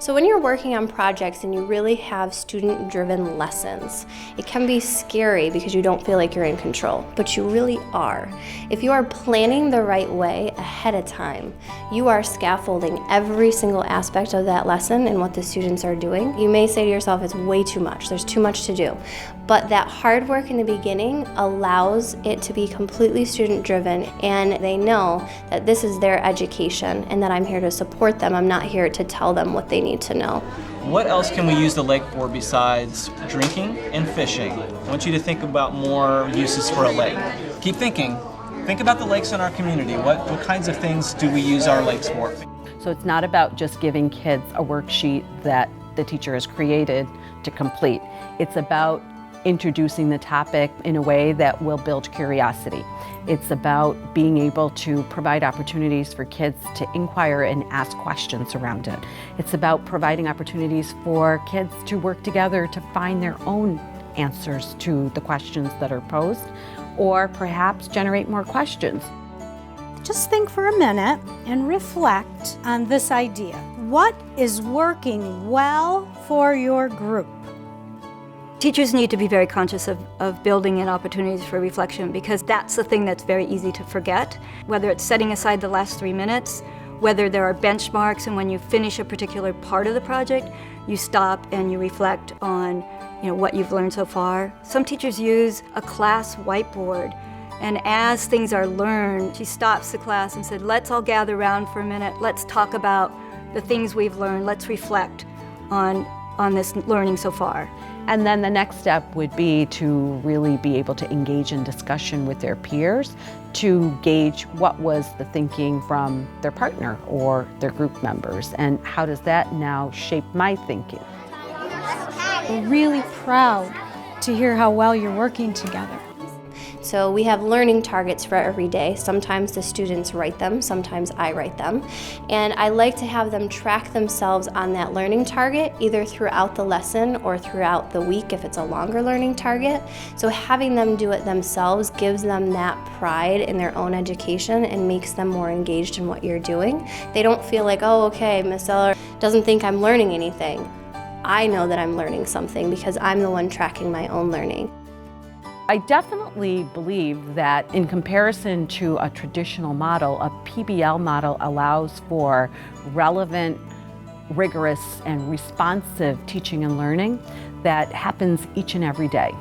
So when you're working on projects and you really have student-driven lessons, it can be scary because you don't feel like you're in control, but you really are. If you are planning the right way ahead of time, you are scaffolding every single aspect of that lesson and what the students are doing. You may say to yourself, it's way too much, there's too much to do. But that hard work in the beginning allows it to be completely student-driven, and they know that this is their education and that I'm here to support them. I'm not here to tell them what they need to know. What else can we use the lake for besides drinking and fishing? I want you to think about more uses for a lake. Keep thinking. Think about the lakes in our community. What kinds of things do we use our lakes for? So it's not about just giving kids a worksheet that the teacher has created to complete. It's about introducing the topic in a way that will build curiosity. It's about being able to provide opportunities for kids to inquire and ask questions around it. It's about providing opportunities for kids to work together to find their own answers to the questions that are posed, or perhaps generate more questions. Just think for a minute and reflect on this idea. What is working well for your group? Teachers need to be very conscious of building in opportunities for reflection, because that's the thing that's very easy to forget. Whether it's setting aside the last 3 minutes, whether there are benchmarks, and when you finish a particular part of the project, you stop and you reflect on what you've learned so far. Some teachers use a class whiteboard, and as things are learned, she stops the class and said, let's all gather around for a minute, let's talk about the things we've learned, let's reflect on this learning so far. And then the next step would be to really be able to engage in discussion with their peers to gauge what was the thinking from their partner or their group members, and how does that now shape my thinking. We're really proud to hear how well you're working together. So we have learning targets for every day. Sometimes the students write them, sometimes I write them. And I like to have them track themselves on that learning target, either throughout the lesson or throughout the week if it's a longer learning target. So having them do it themselves gives them that pride in their own education and makes them more engaged in what you're doing. They don't feel like, oh, okay, Miss Eller doesn't think I'm learning anything. I know that I'm learning something because I'm the one tracking my own learning. I definitely believe that in comparison to a traditional model, a PBL model allows for relevant, rigorous, and responsive teaching and learning that happens each and every day.